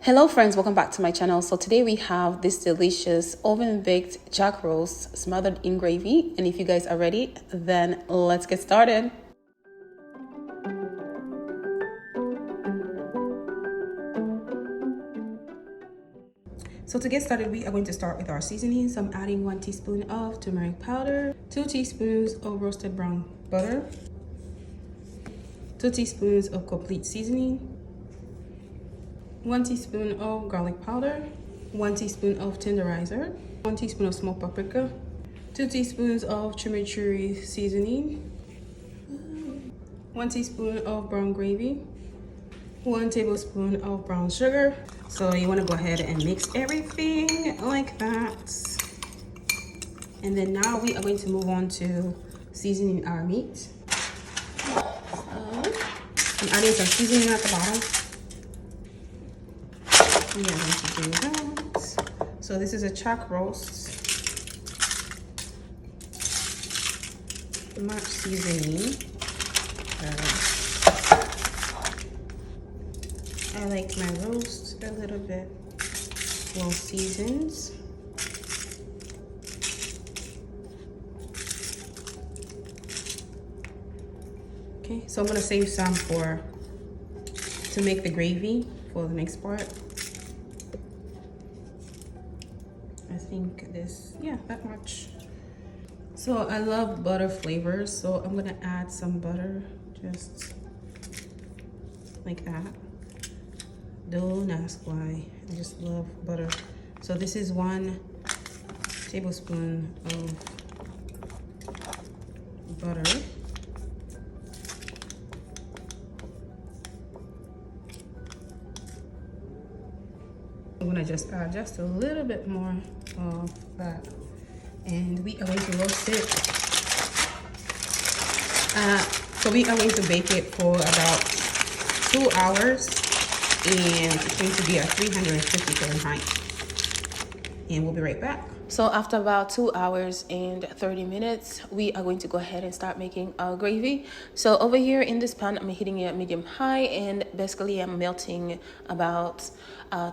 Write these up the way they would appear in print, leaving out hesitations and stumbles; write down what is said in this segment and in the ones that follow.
Hello friends, welcome back to my channel. So today we have this delicious oven baked jack roast smothered in gravy, and if you guys are ready, then let's get started. So to get started, we are going to start with our seasoning. So I'm adding 1 teaspoon of turmeric powder, 2 teaspoons of roasted brown butter, 2 teaspoons of complete seasoning, 1 teaspoon of garlic powder, 1 teaspoon of tenderizer, 1 teaspoon of smoked paprika, 2 teaspoons of chimichurri seasoning, 1 teaspoon of brown gravy, 1 tablespoon of brown sugar. So you want to go ahead and mix everything like that. And then now we are going to move on to seasoning our meat. So I'm adding some seasoning at the bottom. We are going to do that. So this is a chuck roast. Much seasoning. I like my roast a little bit well seasoned. Okay, so I'm gonna save some to make the gravy for the next part. I think this, yeah, that much. So I love butter flavors, so I'm gonna add some butter, just like that. Don't ask why, I just love butter. So this is 1 tablespoon of butter. I'm gonna just add just a little bit more of that, and we are going to roast it. So we are going to bake it for about 2 hours, and it's going to be at 350 Fahrenheit. And we'll be right back. So after about 2 hours and 30 minutes, we are going to go ahead and start making our gravy. So over here in this pan, I'm heating it at medium high, and basically I'm melting about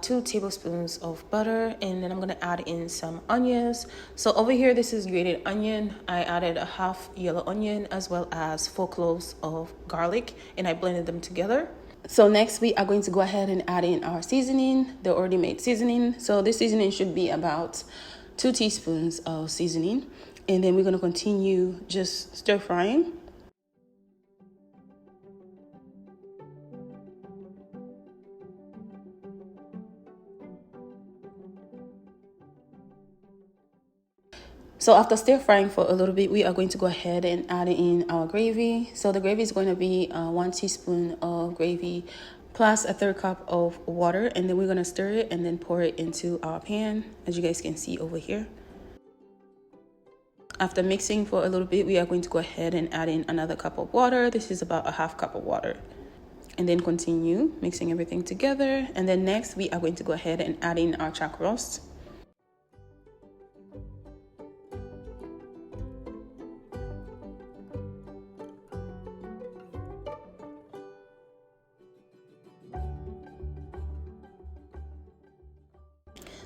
2 tablespoons of butter, and then I'm gonna add in some onions. So over here, this is grated onion. I added a half yellow onion as well as 4 cloves of garlic, and I blended them together. So next we are going to go ahead and add in our seasoning, the already made seasoning. So this seasoning should be about 2 teaspoons of seasoning, and then we're going to continue just stir frying. So after stir frying for a little bit, we are going to go ahead and add in our gravy. So the gravy is going to be 1 teaspoon of gravy plus a 1/3 cup of water, and then we're going to stir it and then pour it into our pan, as you guys can see over here. After mixing for a little bit, we are going to go ahead and add in another cup of water. This is about a 1/2 cup of water. And then continue mixing everything together. And then next, we are going to go ahead and add in our chuck roast.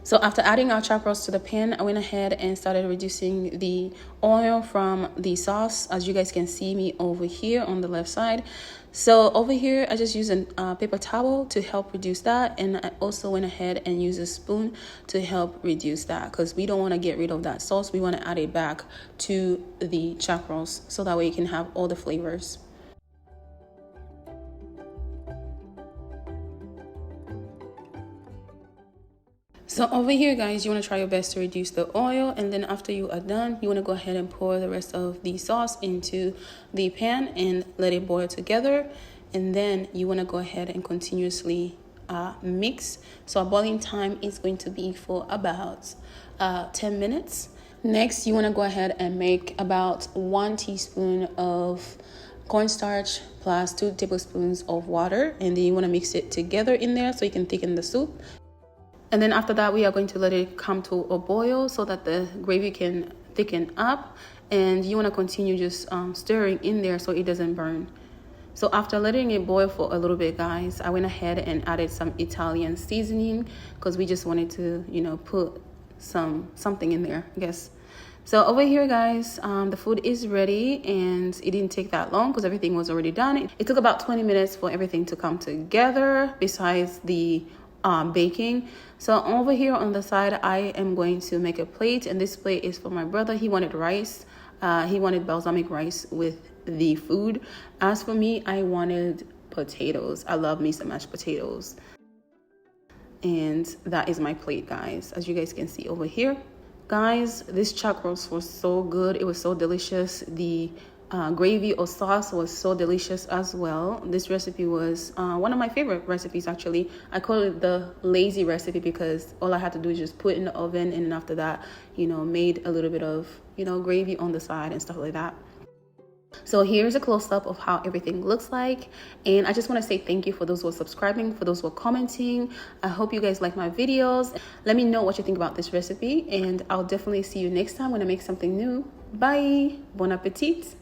So after adding our chuck roast to the pan, I went ahead and started reducing the oil from the sauce, as you guys can see me over here on the left side. So over here, I just used a paper towel to help reduce that, and I also went ahead and used a spoon to help reduce that, because we don't want to get rid of that sauce. We want to add it back to the chuck roast so that way you can have all the flavors. So over here, guys, you want to try your best to reduce the oil, and then after you are done, you want to go ahead and pour the rest of the sauce into the pan and let it boil together. And then you want to go ahead and continuously mix. So our boiling time is going to be for about 10 minutes. Next, you want to go ahead and make about 1 teaspoon of cornstarch plus 2 tablespoons of water, and then you want to mix it together in there so you can thicken the soup. And then after that, we are going to let it come to a boil so that the gravy can thicken up. And you want to continue just stirring in there so it doesn't burn. So after letting it boil for a little bit, guys, I went ahead and added some Italian seasoning because we just wanted to, you know, put something in there, I guess. So over here, guys, the food is ready, and it didn't take that long because everything was already done. It took about 20 minutes for everything to come together besides the baking. So over here on the side, I am going to make a plate, and this plate is for my brother. He wanted rice. He wanted balsamic rice with the food. As for me, I wanted potatoes. I love me some mashed potatoes. And that is my plate, guys, as you guys can see over here. Guys, this chuck roast was so good. It was so delicious. The gravy or sauce was so delicious as well. This recipe was one of my favorite recipes, actually. I call it the lazy recipe because all I had to do is just put it in the oven, and then after that, you know, made a little bit of, you know, gravy on the side and stuff like that. So here's a close-up of how everything looks like, and I just want to say thank you for those who are subscribing, for those who are commenting. I hope you guys like my videos. Let me know what you think about this recipe, and I'll definitely see you next time when I make something new. Bye. Bon appetit.